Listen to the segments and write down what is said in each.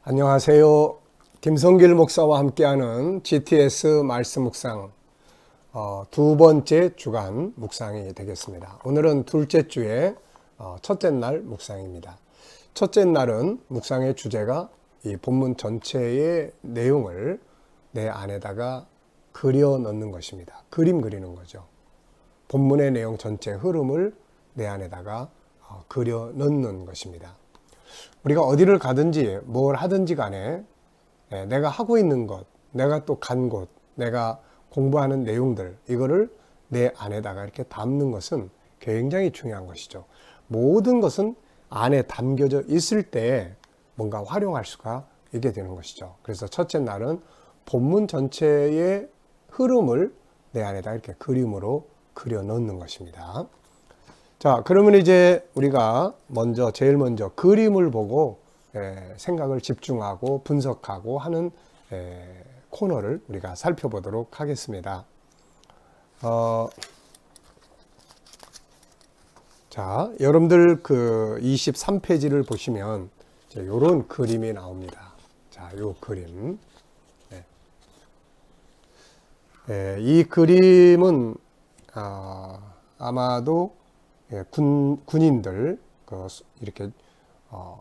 안녕하세요. 김성길 목사와 함께하는 GTS 말씀 묵상 두 번째 주간 묵상이 되겠습니다. 오늘은 둘째 주의 첫째 날 묵상입니다. 첫째 날은 묵상의 주제가 이 본문 전체의 내용을 내 안에다가 그려 넣는 것입니다. 그림 그리는 거죠. 본문의 내용 전체 흐름을 내 안에다가 그려 넣는 것입니다. 우리가 어디를 가든지 뭘 하든지 간에 내가 하고 있는 것, 내가 또 간 곳, 내가 공부하는 내용들, 이거를 내 안에다가 이렇게 담는 것은 굉장히 중요한 것이죠. 모든 것은 안에 담겨져 있을 때 뭔가 활용할 수가 있게 되는 것이죠. 그래서 첫째 날은 본문 전체의 흐름을 내 안에다 이렇게 그림으로 그려 넣는 것입니다. 자, 그러면 이제 우리가 제일 먼저 그림을 보고 생각을 집중하고 분석하고 하는 코너를 우리가 살펴보도록 하겠습니다. 자, 여러분들 그 23페이지를 보시면 이런 그림이 나옵니다. 자, 요 그림. 이 그림은 아마도 군인들 이렇게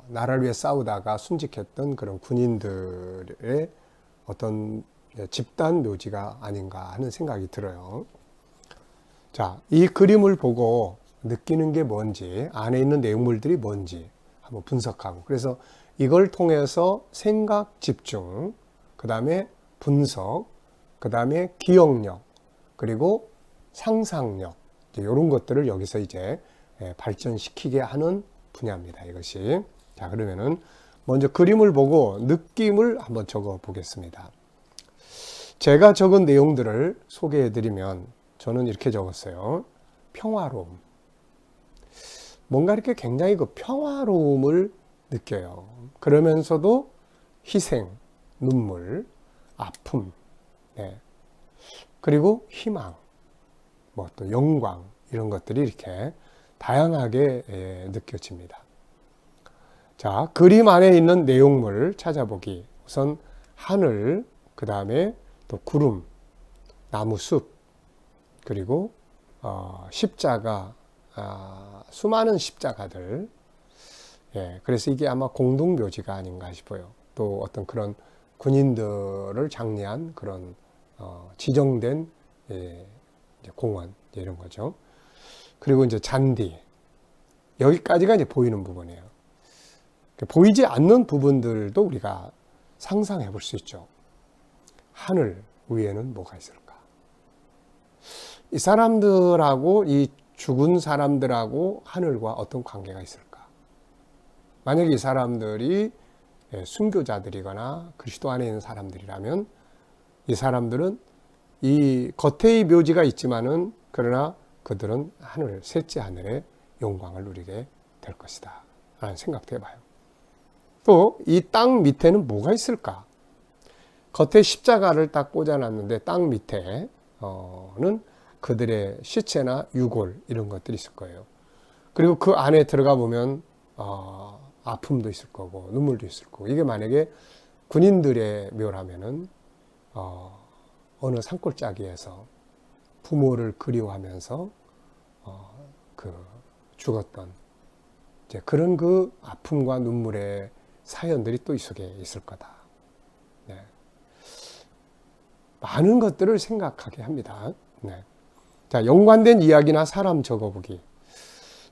나라를 위해 싸우다가 순직했던 그런 군인들의 어떤 집단 묘지가 아닌가 하는 생각이 들어요. 자, 이 그림을 보고 느끼는 게 뭔지, 안에 있는 내용물들이 뭔지 한번 분석하고, 그래서 이걸 통해서 생각 집중, 그 다음에 분석, 그 다음에 기억력, 그리고 상상력, 이런 것들을 여기서 이제 발전시키게 하는 분야입니다. 이것이. 자, 그러면은 먼저 그림을 보고 느낌을 한번 적어 보겠습니다. 제가 적은 내용들을 소개해 드리면 저는 이렇게 적었어요. 평화로움. 뭔가 이렇게 굉장히 그 평화로움을 느껴요. 그러면서도 희생, 눈물, 아픔, 그리고 희망, 또 영광, 이런 것들이 이렇게 다양하게 느껴집니다. 자, 그림 안에 있는 내용물을 찾아보기. 우선 하늘, 그 다음에 또 구름, 나무숲, 그리고 십자가, 수많은 십자가들. 그래서 이게 아마 공동묘지가 아닌가 싶어요. 또 어떤 그런 군인들을 장례한 그런 지정된 공원, 이런 거죠. 그리고 이제 잔디. 여기까지가 이제 보이는 부분이에요. 보이지 않는 부분들도 우리가 상상해 볼 수 있죠. 하늘 위에는 뭐가 있을까? 이 사람들하고, 이 죽은 사람들하고 하늘과 어떤 관계가 있을까? 만약에 이 사람들이 순교자들이거나 그리스도 안에 있는 사람들이라면 이 사람들은 이 겉의 묘지가 있지만은 그러나 그들은 하늘, 셋째 하늘의 영광을 누리게 될 것이다 라는 생각도 해봐요. 또 이 땅 밑에는 뭐가 있을까? 겉에 십자가를 딱 꽂아놨는데 땅 밑에는 그들의 시체나 유골, 이런 것들이 있을 거예요. 그리고 그 안에 들어가 보면 아픔도 있을 거고 눈물도 있을 거고, 이게 만약에 군인들의 묘라면은 어느 산골짜기에서 부모를 그리워하면서 죽었던 이제 그런 그 아픔과 눈물의 사연들이 또 이 속에 있을 거다. 많은 것들을 생각하게 합니다. 자, 연관된 이야기나 사람 적어보기.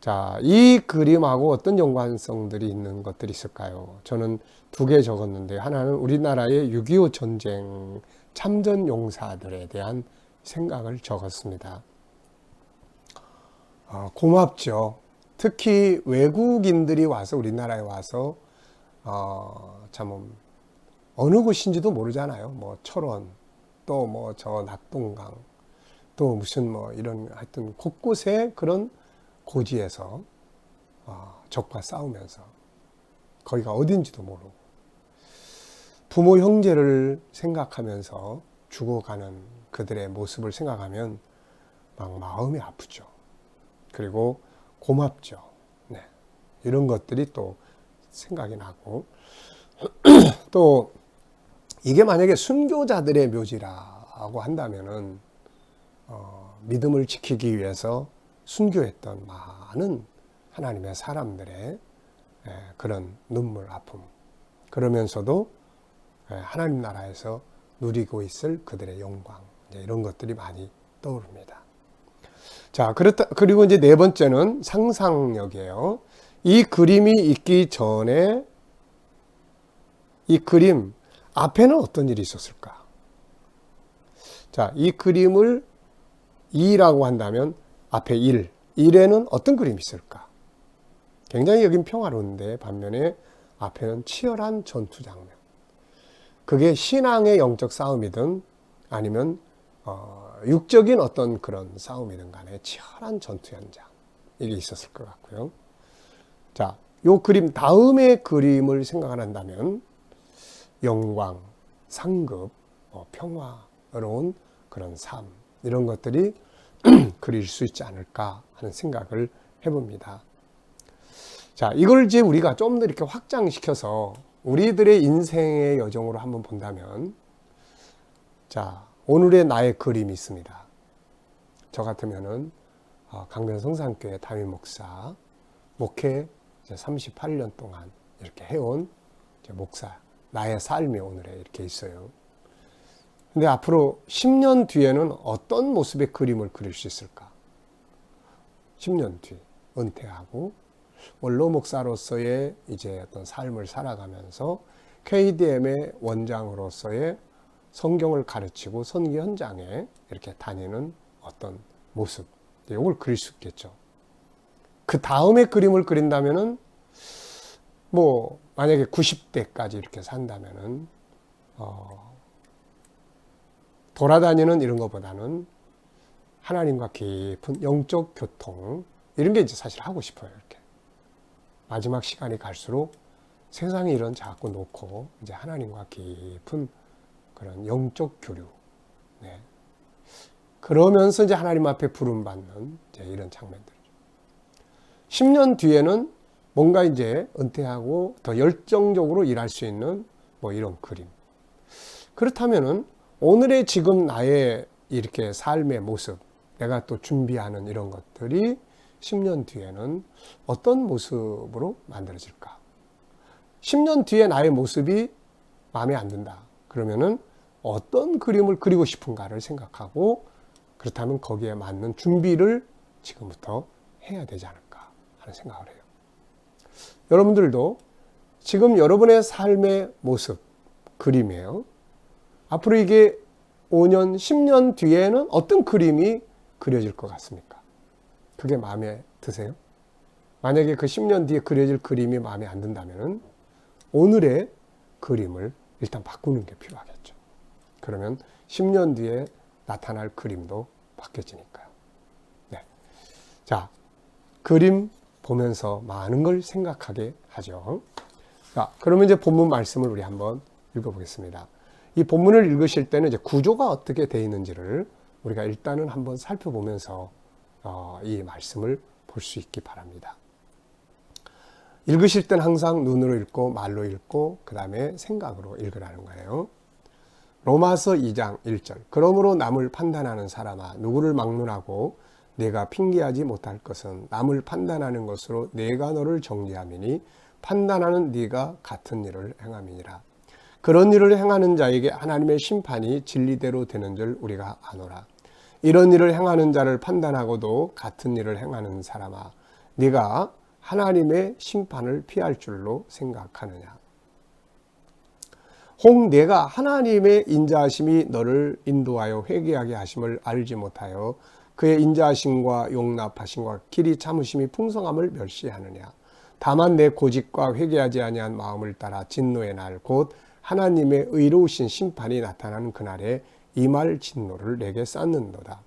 자, 이 그림하고 어떤 연관성들이 있는 것들이 있을까요? 저는 두 개 적었는데, 하나는 우리나라의 6.25 전쟁 참전 용사들에 대한 생각을 적었습니다. 고맙죠. 특히 외국인들이 와서 우리나라에 와서 참 어느 곳인지도 모르잖아요. 철원, 또 저 낙동강, 또 무슨 이런 하여튼 곳곳에 그런 고지에서 적과 싸우면서 거기가 어딘지도 모르고 부모 형제를 생각하면서 죽어가는 그들의 모습을 생각하면 막 마음이 아프죠. 그리고 고맙죠. 이런 것들이 또 생각이 나고, 또 이게 만약에 순교자들의 묘지라고 한다면은 믿음을 지키기 위해서 순교했던 많은 하나님의 사람들의 그런 눈물, 아픔, 그러면서도 하나님 나라에서 누리고 있을 그들의 영광, 이런 것들이 많이 떠오릅니다. 자, 그리고 이제 네 번째는 상상력이에요. 이 그림이 있기 전에 이 그림 앞에는 어떤 일이 있었을까? 자, 이 그림을 2라고 한다면 앞에 1에는 어떤 그림이 있을까? 굉장히 여긴 평화로운데 반면에 앞에는 치열한 전투 장면. 그게 신앙의 영적 싸움이든 아니면 육적인 어떤 그런 싸움이든 간에 치열한 전투 현장, 이게 있었을 것 같고요. 자, 요 그림 다음의 그림을 생각한다면 영광, 상급, 평화로운 그런 삶, 이런 것들이 그릴 수 있지 않을까 하는 생각을 해봅니다. 자, 이걸 이제 우리가 좀 더 이렇게 확장시켜서 우리들의 인생의 여정으로 한번 본다면, 자, 오늘의 나의 그림이 있습니다. 저 같으면은 강변 성산교회 담임 목사, 목회 38년 동안 이렇게 해온 목사, 나의 삶이 오늘에 이렇게 있어요. 근데 앞으로 10년 뒤에는 어떤 모습의 그림을 그릴 수 있을까? 10년 뒤 은퇴하고 원로 목사로서의 이제 어떤 삶을 살아가면서 KDM의 원장으로서의 성경을 가르치고 선교 현장에 이렇게 다니는 어떤 모습, 이걸 그릴 수 있겠죠. 그 다음에 그림을 그린다면은 만약에 90대까지 이렇게 산다면은 돌아다니는 이런 것보다는 하나님과 깊은 영적 교통, 이런 게 이제 사실 하고 싶어요. 이렇게 마지막 시간이 갈수록 세상에 이런 자꾸 놓고 이제 하나님과 깊은 그런 영적 교류, 네. 그러면서 이제 하나님 앞에 부름받는 이제 이런 장면들이죠. 10년 뒤에는 뭔가 이제 은퇴하고 더 열정적으로 일할 수 있는 이런 그림. 그렇다면은 오늘의 지금 나의 이렇게 삶의 모습, 내가 또 준비하는 이런 것들이 10년 뒤에는 어떤 모습으로 만들어질까? 10년 뒤에 나의 모습이 마음에 안 든다. 그러면은 어떤 그림을 그리고 싶은가를 생각하고, 그렇다면 거기에 맞는 준비를 지금부터 해야 되지 않을까 하는 생각을 해요. 여러분들도 지금 여러분의 삶의 모습, 그림이에요. 앞으로 이게 5년, 10년 뒤에는 어떤 그림이 그려질 것 같습니까? 그게 마음에 드세요? 만약에 그 10년 뒤에 그려질 그림이 마음에 안 든다면 오늘의 그림을 일단 바꾸는 게 필요하겠죠. 그러면 10년 뒤에 나타날 그림도 바뀌어지니까요. 네. 자, 그림 보면서 많은 걸 생각하게 하죠. 자, 그러면 이제 본문 말씀을 우리 한번 읽어보겠습니다. 이 본문을 읽으실 때는 이제 구조가 어떻게 되어 있는지를 우리가 일단은 한번 살펴보면서 이 말씀을 볼 수 있기 바랍니다. 읽으실 때는 항상 눈으로 읽고 말로 읽고 그 다음에 생각으로 읽으라는 거예요. 로마서 2장 1절. 그러므로 남을 판단하는 사람아, 누구를 막론하고 내가 핑계하지 못할 것은 남을 판단하는 것으로 내가 너를 정죄함이니 판단하는 네가 같은 일을 행함이니라. 그런 일을 행하는 자에게 하나님의 심판이 진리대로 되는 줄 우리가 아노라. 이런 일을 행하는 자를 판단하고도 같은 일을 행하는 사람아, 네가 하나님의 심판을 피할 줄로 생각하느냐. 혹 내가 하나님의 인자하심이 너를 인도하여 회개하게 하심을 알지 못하여 그의 인자하심과 용납하심과 길이 참으심이 풍성함을 멸시하느냐. 다만 내 고집과 회개하지 아니한 마음을 따라 진노의 날 곧 하나님의 의로우신 심판이 나타나는 그날에 임할 진노를 내게 쌓는도다.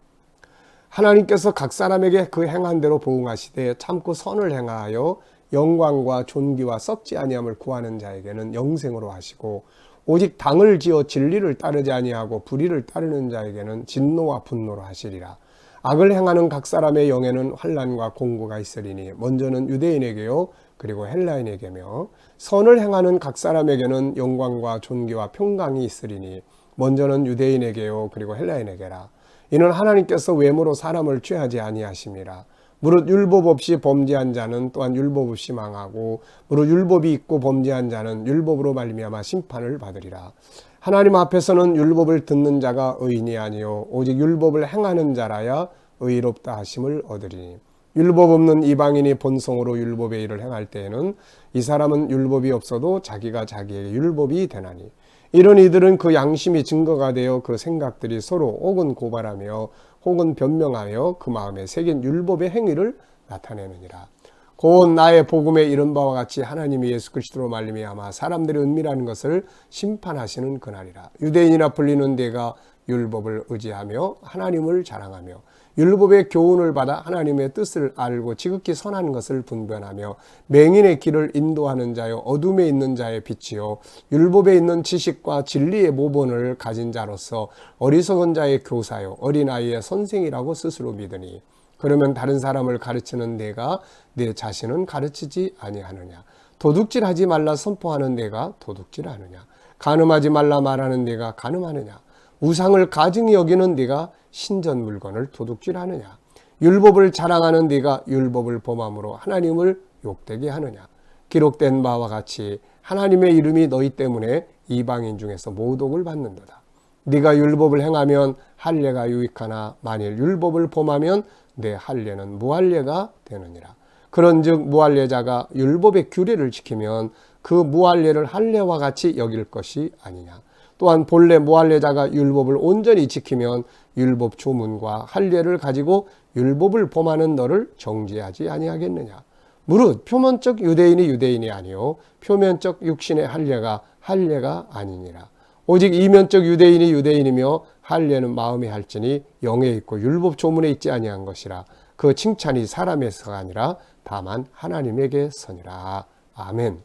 하나님께서 각 사람에게 그 행한 대로 보응하시되 참고 선을 행하여 영광과 존귀와 썩지 아니함을 구하는 자에게는 영생으로 하시고 오직 당을 지어 진리를 따르지 아니하고 불의를 따르는 자에게는 진노와 분노로 하시리라. 악을 행하는 각 사람의 영에는 환난과 공고가 있으리니 먼저는 유대인에게요 그리고 헬라인에게며 선을 행하는 각 사람에게는 영광과 존귀와 평강이 있으리니 먼저는 유대인에게요 그리고 헬라인에게라. 이는 하나님께서 외모로 사람을 취하지 아니하심이라. 무릇 율법 없이 범죄한 자는 또한 율법 없이 망하고 무릇 율법이 있고 범죄한 자는 율법으로 말미암아 심판을 받으리라. 하나님 앞에서는 율법을 듣는 자가 의인이 아니요 오직 율법을 행하는 자라야 의롭다 하심을 얻으리니 율법 없는 이방인이 본성으로 율법의 일을 행할 때에는 이 사람은 율법이 없어도 자기가 자기에게 율법이 되나니 이런 이들은 그 양심이 증거가 되어 그 생각들이 서로 혹은 고발하며 혹은 변명하여 그 마음에 새긴 율법의 행위를 나타내느니라. 곧 나의 복음에 이른 바와 같이 하나님이 예수 그리스도로 말미암아 사람들의 은밀한 것을 심판하시는 그날이라. 유대인이라 불리는 내가 율법을 의지하며 하나님을 자랑하며 율법의 교훈을 받아 하나님의 뜻을 알고 지극히 선한 것을 분별하며 맹인의 길을 인도하는 자요 어둠에 있는 자의 빛이요 율법에 있는 지식과 진리의 모본을 가진 자로서 어리석은 자의 교사요 어린아이의 선생이라고 스스로 믿으니 그러면 다른 사람을 가르치는 내가 내 자신은 가르치지 아니하느냐. 도둑질하지 말라 선포하는 내가 도둑질하느냐. 간음하지 말라 말하는 내가 간음하느냐. 우상을 가증히 여기는 네가 신전 물건을 도둑질하느냐. 율법을 자랑하는 네가 율법을 범함으로 하나님을 욕되게 하느냐. 기록된 바와 같이 하나님의 이름이 너희 때문에 이방인 중에서 모독을 받는도다. 네가 율법을 행하면 할례가 유익하나 만일 율법을 범하면 내 할례는 무할례가 되느니라. 그런즉 무할례자가 율법의 규례를 지키면 그 무할례를 할례와 같이 여길 것이 아니냐. 또한 본래 무할례자가 율법을 온전히 지키면 율법 조문과 할례를 가지고 율법을 범하는 너를 정죄하지 아니하겠느냐. 무릇 표면적 유대인이 유대인이 아니요 표면적 육신의 할례가 할례가 아니니라. 오직 이면적 유대인이 유대인이며 할례는 마음에 할지니 영에 있고 율법 조문에 있지 아니한 것이라. 그 칭찬이 사람에서가 아니라 다만 하나님에게서니라. 아멘.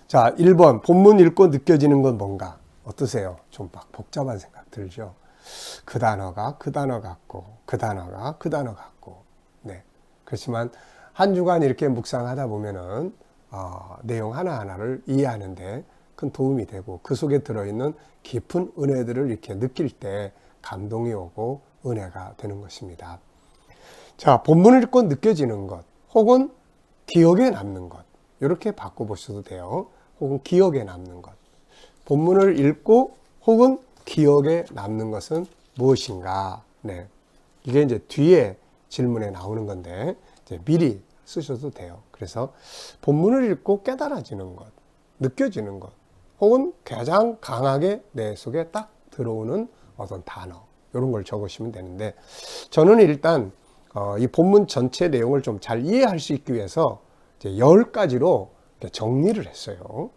자, 1번 본문 읽고 느껴지는 건 뭔가? 어떠세요? 좀 막 복잡한 생각 들죠? 그 단어가 그 단어 같고 그 단어가 그 단어 같고 네. 그렇지만 한 주간 이렇게 묵상하다 보면은 내용 하나하나를 이해하는데 큰 도움이 되고 그 속에 들어있는 깊은 은혜들을 이렇게 느낄 때 감동이 오고 은혜가 되는 것입니다. 자, 본문을 읽고 느껴지는 것 혹은 기억에 남는 것 이렇게 바꿔보셔도 돼요. 혹은 기억에 남는 것. 본문을 읽고 혹은 기억에 남는 것은 무엇인가? 네. 이게 이제 뒤에 질문에 나오는 건데 이제 미리 쓰셔도 돼요. 그래서 본문을 읽고 깨달아지는 것, 느껴지는 것, 혹은 가장 강하게 내 속에 딱 들어오는 어떤 단어 이런 걸 적으시면 되는데 저는 일단 이 본문 전체 내용을 좀 잘 이해할 수 있기 위해서 이제 10가지로 정리를 했어요.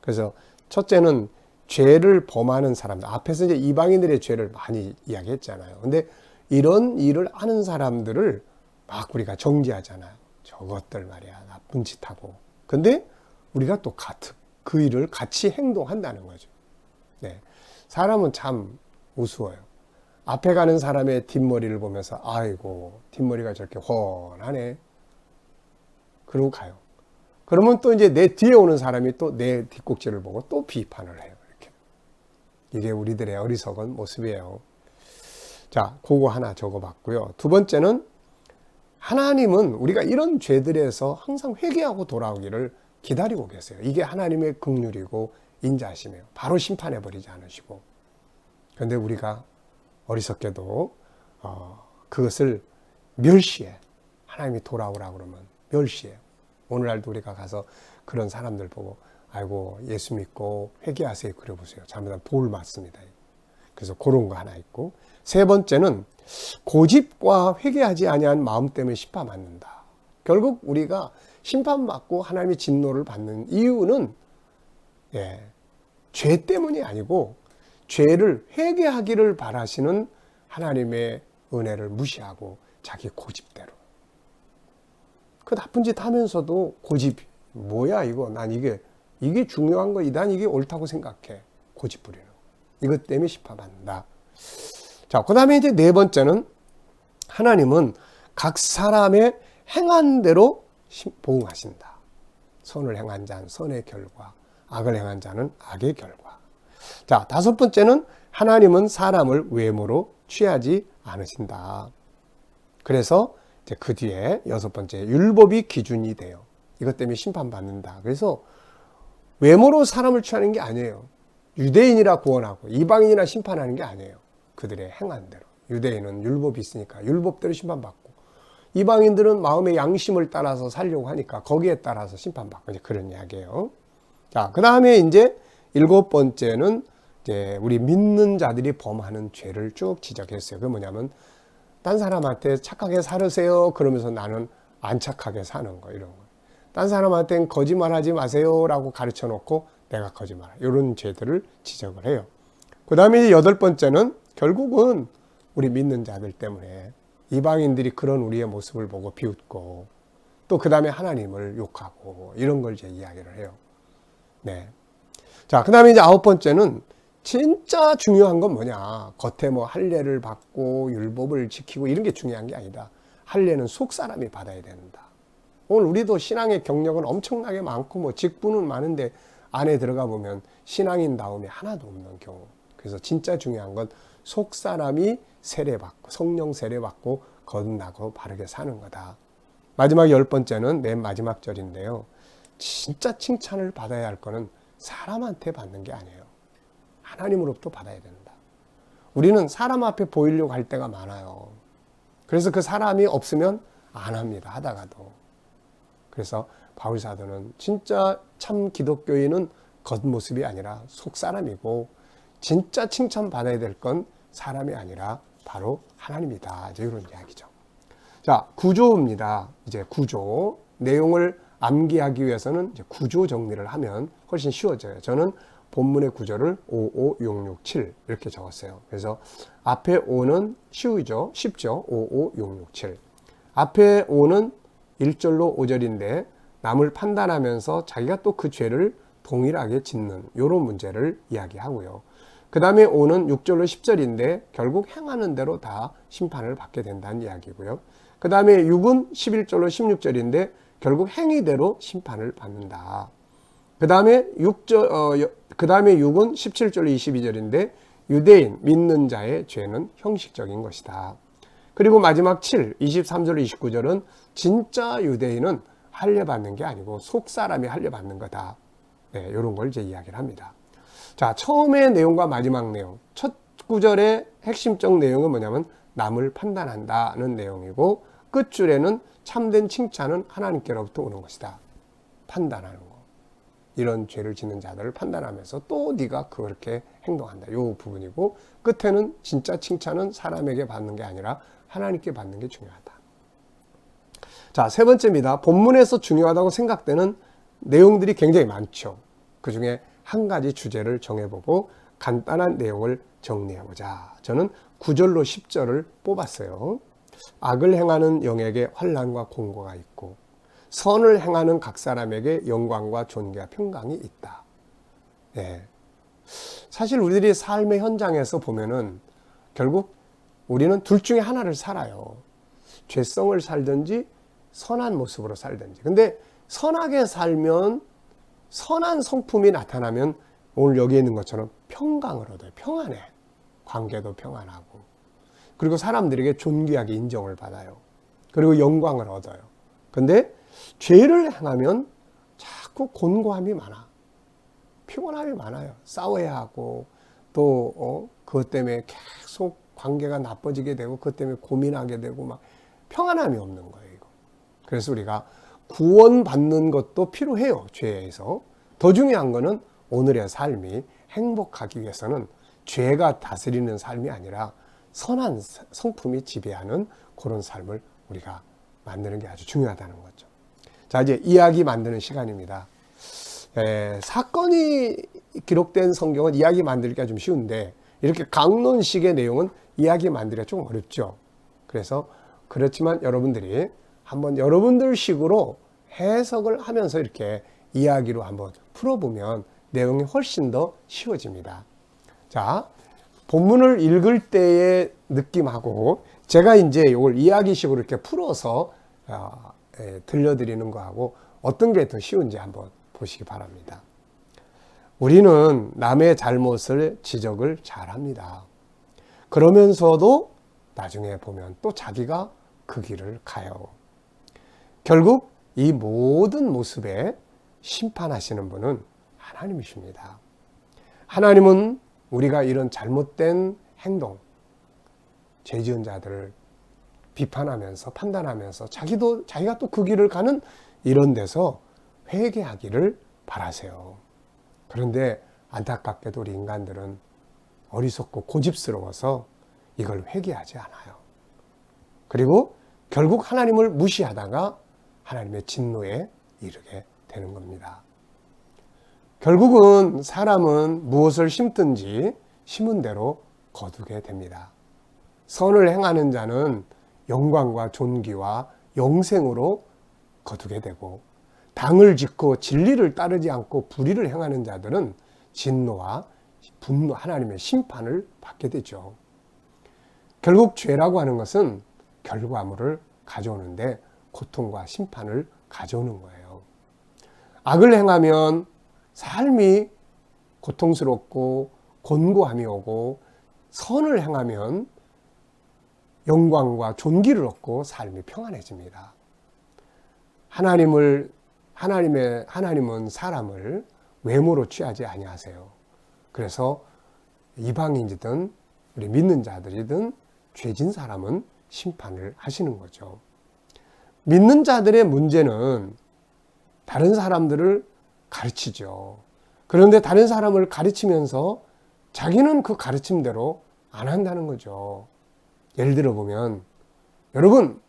그래서 첫째는 죄를 범하는 사람들. 앞에서 이제 이방인들의 죄를 많이 이야기했잖아요. 근데 이런 일을 하는 사람들을 막 우리가 정죄하잖아요. 저것들 말이야. 나쁜 짓 하고. 근데 우리가 또 그 일을 같이 행동한다는 거죠. 네. 사람은 참 우스워요. 앞에 가는 사람의 뒷머리를 보면서 아이고, 뒷머리가 저렇게 훤하네. 그러고 가요. 그러면 또 이제 내 뒤에 오는 사람이 또 내 뒷꼭지를 보고 또 비판을 해요. 이렇게. 이게 우리들의 어리석은 모습이에요. 자, 그거 하나 적어봤고요. 두 번째는 하나님은 우리가 이런 죄들에서 항상 회개하고 돌아오기를 기다리고 계세요. 이게 하나님의 긍휼이고 인자하심이에요. 바로 심판해버리지 않으시고. 그런데 우리가 어리석게도 그것을 멸시해. 하나님이 돌아오라고 그러면 멸시해요. 오늘날도 우리가 가서 그런 사람들 보고 아이고 예수 믿고 회개하세요 그려보세요. 잘못하면 돌 맞습니다. 그래서 그런 거 하나 있고 세 번째는 고집과 회개하지 아니한 마음 때문에 심판받는다. 결국 우리가 심판받고 하나님의 진노를 받는 이유는 죄 때문이 아니고 죄를 회개하기를 바라시는 하나님의 은혜를 무시하고 자기 고집대로 그 나쁜 짓 하면서도 고집 뭐야 이거 난 이게 중요한 거 난 이게 옳다고 생각해 고집 부리는 이것 때문에 심판받는다. 자, 그 다음에 이제 네 번째는 하나님은 각 사람의 행한 대로 보응하신다. 선을 행한 자는 선의 결과, 악을 행한 자는 악의 결과. 자, 다섯 번째는 하나님은 사람을 외모로 취하지 않으신다. 그래서 이제 그 뒤에 여섯 번째, 율법이 기준이 돼요. 이것 때문에 심판받는다. 그래서 외모로 사람을 취하는 게 아니에요. 유대인이라 구원하고 이방인이라 심판하는 게 아니에요. 그들의 행한 대로. 유대인은 율법이 있으니까 율법대로 심판받고, 이방인들은 마음의 양심을 따라서 살려고 하니까 거기에 따라서 심판받고, 이제 그런 이야기예요. 자, 그 다음에 이제 일곱 번째는 이제 우리 믿는 자들이 범하는 죄를 쭉 지적했어요. 그게 뭐냐면, 딴 사람한테 착하게 살으세요 그러면서 나는 안 착하게 사는 거, 이런 거. 딴 사람한테는 거짓말하지 마세요라고 가르쳐 놓고 내가 거짓말, 이런 죄들을 지적을 해요. 그 다음에 여덟 번째는 결국은 우리 믿는 자들 때문에 이방인들이 그런 우리의 모습을 보고 비웃고, 또 그 다음에 하나님을 욕하고, 이런 걸 이제 이야기를 해요. 네. 자, 그 다음에 이제 아홉 번째는 진짜 중요한 건 뭐냐. 겉에 뭐 할례를 받고 율법을 지키고 이런 게 중요한 게 아니다. 할례는 속 사람이 받아야 된다. 오늘 우리도 신앙의 경력은 엄청나게 많고 뭐 직분은 많은데 안에 들어가 보면 신앙인다움이 하나도 없는 경우. 그래서 진짜 중요한 건 속 사람이 세례받고 성령 세례받고 거듭나고 바르게 사는 거다. 마지막 열 번째는 맨 마지막 절인데요. 진짜 칭찬을 받아야 할 거는 사람한테 받는 게 아니에요. 하나님으로부터 받아야 된다. 우리는 사람 앞에 보이려고 할 때가 많아요. 그래서 그 사람이 없으면 안 합니다. 하다가도. 그래서 바울 사도는 진짜 참 기독교인은 겉모습이 아니라 속 사람이고, 진짜 칭찬받아야 될 건 사람이 아니라 바로 하나님이다. 이제 이런 이야기죠. 자, 구조입니다. 이제 구조. 내용을 암기하기 위해서는 이제 구조 정리를 하면 훨씬 쉬워져요. 저는 본문의 구조를 5, 5, 6, 6, 7 이렇게 적었어요. 그래서 앞에 5는 쉬우죠. 쉽죠. 5, 5, 6, 6, 7. 앞에 5는 1절로 5절인데 남을 판단하면서 자기가 또 그 죄를 동일하게 짓는 이런 문제를 이야기하고요. 그 다음에 5는 6절로 10절인데 결국 행하는 대로 다 심판을 받게 된다는 이야기고요. 그 다음에 6은 11절로 16절인데 결국 행위대로 심판을 받는다. 그 다음에 6은 17절로 22절인데 유대인, 믿는 자의 죄는 형식적인 것이다. 그리고 마지막 7, 23절로 29절은 진짜 유대인은 할례받는 게 아니고 속 사람이 할례받는 거다. 네, 이런 걸 이제 이야기를 합니다. 자, 처음의 내용과 마지막 내용. 첫 구절의 핵심적 내용은 뭐냐면 남을 판단한다는 내용이고, 끝줄에는 참된 칭찬은 하나님께로부터 오는 것이다. 판단하는 거. 이런 죄를 짓는 자들을 판단하면서 또 네가 그렇게 행동한다. 이 부분이고, 끝에는 진짜 칭찬은 사람에게 받는 게 아니라 하나님께 받는 게 중요하다. 자, 세 번째입니다. 본문에서 중요하다고 생각되는 내용들이 굉장히 많죠. 그 중에 한 가지 주제를 정해보고 간단한 내용을 정리해보자. 저는 9절로 10절을 뽑았어요. 악을 행하는 영에게 환난과 공고가 있고, 선을 행하는 각 사람에게 영광과 존귀와 평강이 있다. 네. 사실 우리들이 삶의 현장에서 보면은 결국 우리는 둘 중에 하나를 살아요. 죄성을 살든지 선한 모습으로 살든지. 근데 선하게 살면, 선한 성품이 나타나면 오늘 여기 있는 것처럼 평강을 얻어요. 평안해. 관계도 평안하고. 그리고 사람들에게 존귀하게 인정을 받아요. 그리고 영광을 얻어요. 근데 죄를 행하면 자꾸 곤고함이 많아. 피곤함이 많아요. 싸워야 하고, 또 그것 때문에 계속 관계가 나빠지게 되고, 그것 때문에 고민하게 되고, 막 평안함이 없는 거예요. 이거. 그래서 우리가 구원받는 것도 필요해요. 죄에서. 더 중요한 거는 오늘의 삶이 행복하기 위해서는 죄가 다스리는 삶이 아니라 선한 성품이 지배하는 그런 삶을 우리가 만드는 게 아주 중요하다는 거죠. 자, 이제 이야기 만드는 시간입니다. 사건이 기록된 성경은 이야기 만들기가 좀 쉬운데, 이렇게 강론식의 내용은 이야기 만들기가 좀 어렵죠. 그래서 그렇지만 여러분들이 한번 여러분들 식으로 해석을 하면서 이렇게 이야기로 한번 풀어보면 내용이 훨씬 더 쉬워집니다. 자, 본문을 읽을 때의 느낌하고 제가 이제 이걸 이야기식으로 이렇게 풀어서 들려드리는 거하고 어떤 게 더 쉬운지 한번 보시기 바랍니다. 우리는 남의 잘못을 지적을 잘합니다. 그러면서도 나중에 보면 또 자기가 그 길을 가요. 결국 이 모든 모습에 심판하시는 분은 하나님이십니다. 하나님은 우리가 이런 잘못된 행동, 죄 지은 자들을 비판하면서 판단하면서 자기가 또 그 길을 가는 이런 데서 회개하기를 바라세요. 그런데 안타깝게도 우리 인간들은 어리석고 고집스러워서 이걸 회개하지 않아요. 그리고 결국 하나님을 무시하다가 하나님의 진노에 이르게 되는 겁니다. 결국은 사람은 무엇을 심든지 심은 대로 거두게 됩니다. 선을 행하는 자는 영광과 존귀와 영생으로 거두게 되고, 당을 짓고 진리를 따르지 않고 불의를 행하는 자들은 진노와 분노, 하나님의 심판을 받게 되죠. 결국 죄라고 하는 것은 결과물을 가져오는데 고통과 심판을 가져오는 거예요. 악을 행하면 삶이 고통스럽고 곤고함이 오고, 선을 행하면 영광과 존귀를 얻고 삶이 평안해집니다. 하나님은 사람을 외모로 취하지 아니하세요. 그래서 이방인이든 우리 믿는 자들이든 죄진 사람은 심판을 하시는 거죠. 믿는 자들의 문제는 다른 사람들을 가르치죠. 그런데 다른 사람을 가르치면서 자기는 그 가르침대로 안 한다는 거죠. 예를 들어 보면, 여러분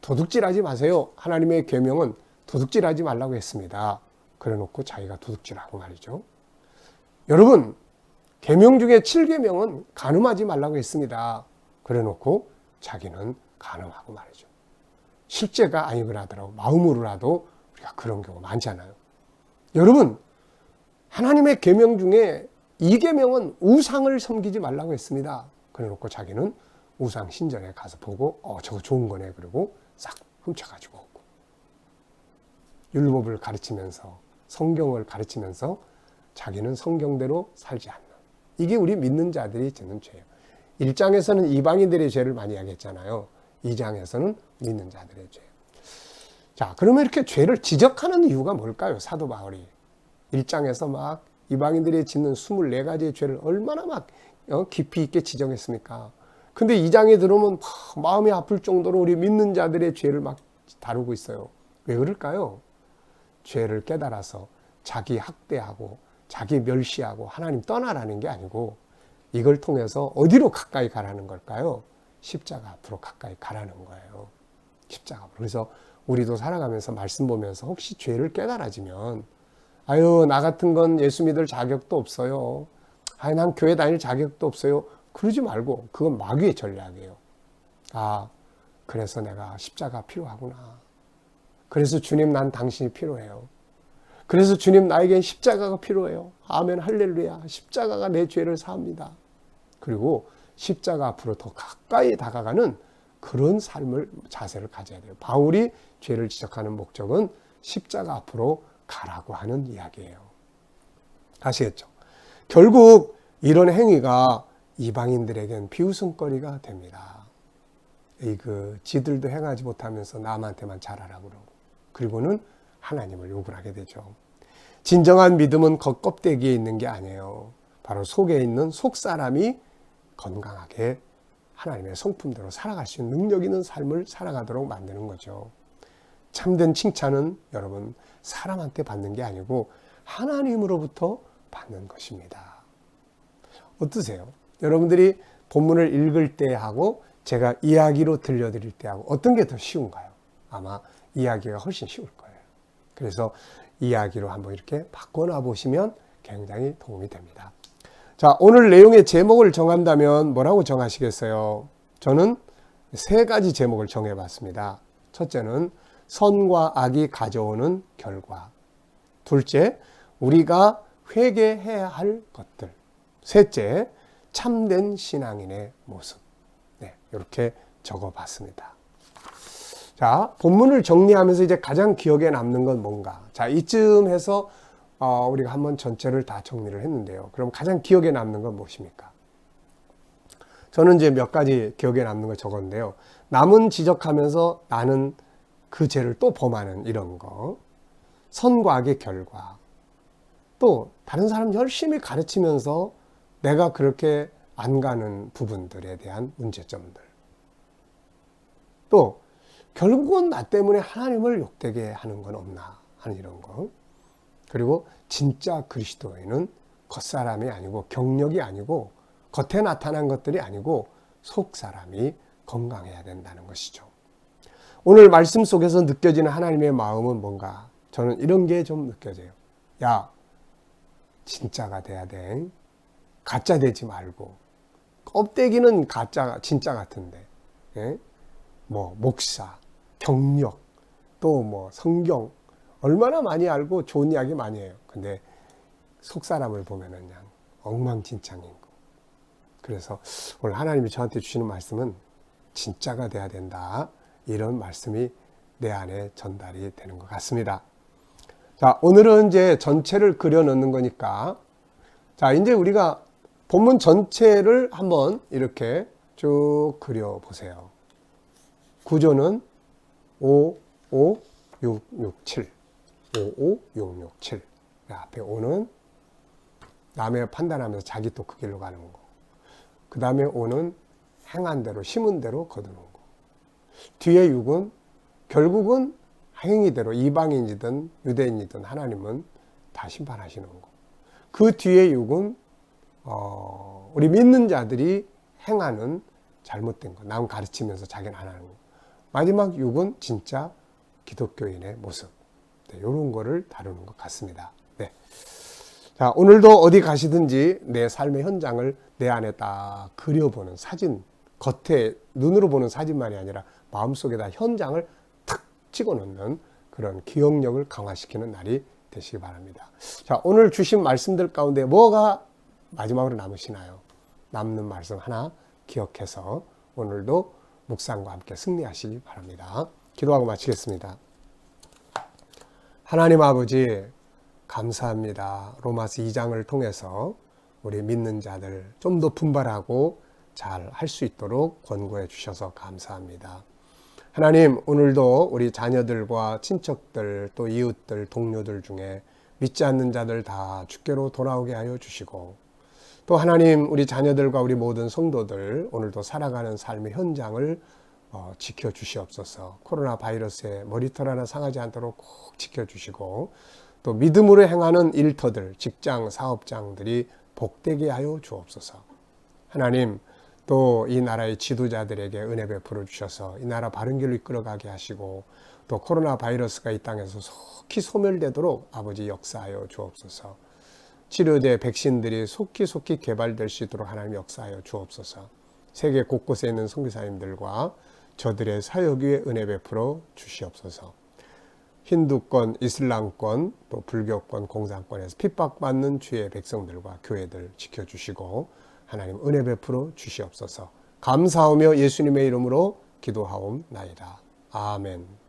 도둑질하지 마세요. 하나님의 계명은 도둑질하지 말라고 했습니다. 그래 놓고 자기가 도둑질하고 말이죠. 여러분 계명 중에 7계명은 간음하지 말라고 했습니다. 그래 놓고 자기는 간음하고 말이죠. 실제가 아니긴 하더라도 마음으로라도 우리가 그런 경우 많잖아요. 여러분 하나님의 계명 중에 2계명은 우상을 섬기지 말라고 했습니다. 그래 놓고 자기는 우상 신전에 가서 보고 저거 좋은 거네 그러고 싹 훔쳐가지고 오고, 율법을 가르치면서 성경을 가르치면서 자기는 성경대로 살지 않는, 이게 우리 믿는 자들이 짓는 죄예요. 1장에서는 이방인들의 죄를 많이 이야기했잖아요. 2장에서는 믿는 자들의 죄. 자, 그러면 이렇게 죄를 지적하는 이유가 뭘까요? 사도 바울이 1장에서 막 이방인들이 짓는 24가지의 죄를 얼마나 막 깊이 있게 지적했습니까? 근데 2장에 들어오면 마음이 아플 정도로 우리 믿는 자들의 죄를 막 다루고 있어요. 왜 그럴까요? 죄를 깨달아서 자기 학대하고 자기 멸시하고 하나님 떠나라는 게 아니고, 이걸 통해서 어디로 가까이 가라는 걸까요? 십자가 앞으로 가까이 가라는 거예요. 십자가 앞으로. 그래서 우리도 살아가면서 말씀 보면서 혹시 죄를 깨달아지면, 나 같은 건 예수 믿을 자격도 없어요. 난 교회 다닐 자격도 없어요. 그러지 말고, 그건 마귀의 전략이에요. 그래서 내가 십자가 필요하구나. 그래서 주님, 난 당신이 필요해요. 그래서 주님, 나에겐 십자가가 필요해요. 아멘, 할렐루야. 십자가가 내 죄를 사합니다. 그리고 십자가 앞으로 더 가까이 다가가는 그런 자세를 가져야 돼요. 바울이 죄를 지적하는 목적은 십자가 앞으로 가라고 하는 이야기예요. 아시겠죠? 결국 이런 행위가 이방인들에겐 비웃음거리가 됩니다. 지들도 행하지 못하면서 남한테만 잘하라고 그러고, 그리고는 하나님을 욕을 하게 되죠. 진정한 믿음은 겉껍데기에 있는 게 아니에요. 바로 속에 있는 속사람이 건강하게 하나님의 성품대로 살아갈 수 있는 능력 있는 삶을 살아가도록 만드는 거죠. 참된 칭찬은 여러분 사람한테 받는 게 아니고 하나님으로부터 받는 것입니다. 어떠세요? 여러분들이 본문을 읽을 때 하고 제가 이야기로 들려드릴 때 하고 어떤 게 더 쉬운가요? 아마 이야기가 훨씬 쉬울 거예요. 그래서 이야기로 한번 이렇게 바꿔놔 보시면 굉장히 도움이 됩니다. 자, 오늘 내용의 제목을 정한다면 뭐라고 정하시겠어요? 저는 3가지 제목을 정해봤습니다. 첫째는 선과 악이 가져오는 결과. 둘째, 우리가 회개해야 할 것들. 셋째, 참된 신앙인의 모습. 이렇게 적어봤습니다. 자, 본문을 정리하면서 이제 가장 기억에 남는 건 뭔가? 자, 이쯤 해서 우리가 한번 전체를 다 정리를 했는데요. 그럼 가장 기억에 남는 건 무엇입니까? 저는 이제 몇 가지 기억에 남는 걸 적었는데요. 남은 지적하면서 나는 그 죄를 또 범하는 이런 거. 선과 악의 결과. 또 다른 사람 열심히 가르치면서 내가 그렇게 안 가는 부분들에 대한 문제점들. 또 결국은 나 때문에 하나님을 욕되게 하는 건 없나 하는 이런 거. 그리고 진짜 그리스도인은 겉사람이 아니고 경력이 아니고 겉에 나타난 것들이 아니고 속사람이 건강해야 된다는 것이죠. 오늘 말씀 속에서 느껴지는 하나님의 마음은 뭔가? 저는 이런 게 좀 느껴져요. 야, 진짜가 돼야 돼. 가짜 되지 말고. 껍데기는 가짜, 진짜 같은데. 예? 뭐 목사, 경력, 또 뭐 성경 얼마나 많이 알고 좋은 이야기 많이 해요. 근데 속 사람을 보면은 그냥 엉망진창인 거. 그래서 오늘 하나님이 저한테 주시는 말씀은 진짜가 돼야 된다. 이런 말씀이 내 안에 전달이 되는 것 같습니다. 자, 오늘은 이제 전체를 그려 넣는 거니까 자, 이제 우리가 본문 전체를 한번 이렇게 쭉 그려 보세요. 구조는 5, 5, 6, 6, 7. 5, 5, 6, 6, 7. 앞에 5는 남의 판단하면서 자기 또 그 길로 가는 거. 그 다음에 5는 행한 대로, 심은 대로 거두는 거. 뒤에 6은 결국은 행위대로 이방인이든 유대인이든 하나님은 다 심판하시는 거. 그 뒤에 6은 우리 믿는 자들이 행하는 잘못된 거. 남 가르치면서 자기는 안 하는 거. 마지막 6은 진짜 기독교인의 모습. 네, 이런 거를 다루는 것 같습니다. 네. 자, 오늘도 어디 가시든지 내 삶의 현장을 내 안에 딱 그려보는 사진, 겉에 눈으로 보는 사진만이 아니라 마음속에다 현장을 탁 찍어놓는 그런 기억력을 강화시키는 날이 되시기 바랍니다. 자, 오늘 주신 말씀들 가운데 뭐가 마지막으로 남으시나요? 남는 말씀 하나 기억해서 오늘도 묵상과 함께 승리하시기 바랍니다. 기도하고 마치겠습니다. 하나님 아버지 감사합니다. 로마서 2장을 통해서 우리 믿는 자들 좀 더 분발하고 잘 할 수 있도록 권고해 주셔서 감사합니다. 하나님, 오늘도 우리 자녀들과 친척들 또 이웃들 동료들 중에 믿지 않는 자들 다 주께로 돌아오게 하여 주시고 또 하나님, 우리 자녀들과 우리 모든 성도들 오늘도 살아가는 삶의 현장을 지켜주시옵소서. 코로나 바이러스에 머리털 하나 상하지 않도록 꼭 지켜주시고 또 믿음으로 행하는 일터들, 직장, 사업장들이 복되게 하여 주옵소서. 하나님, 또 이 나라의 지도자들에게 은혜 베풀어 주셔서 이 나라 바른 길로 이끌어가게 하시고 또 코로나 바이러스가 이 땅에서 속히 소멸되도록 아버지 역사하여 주옵소서. 치료제, 백신들이 속히 개발될 수 있도록 하나님 역사하여 주옵소서. 세계 곳곳에 있는 선교사님들과 저들의 사역 위에 은혜 베풀어 주시옵소서. 힌두권, 이슬람권, 또 불교권, 공산권에서 핍박받는 주의 백성들과 교회들 지켜주시고 하나님 은혜 베풀어 주시옵소서. 감사하며 예수님의 이름으로 기도하옵나이다. 아멘.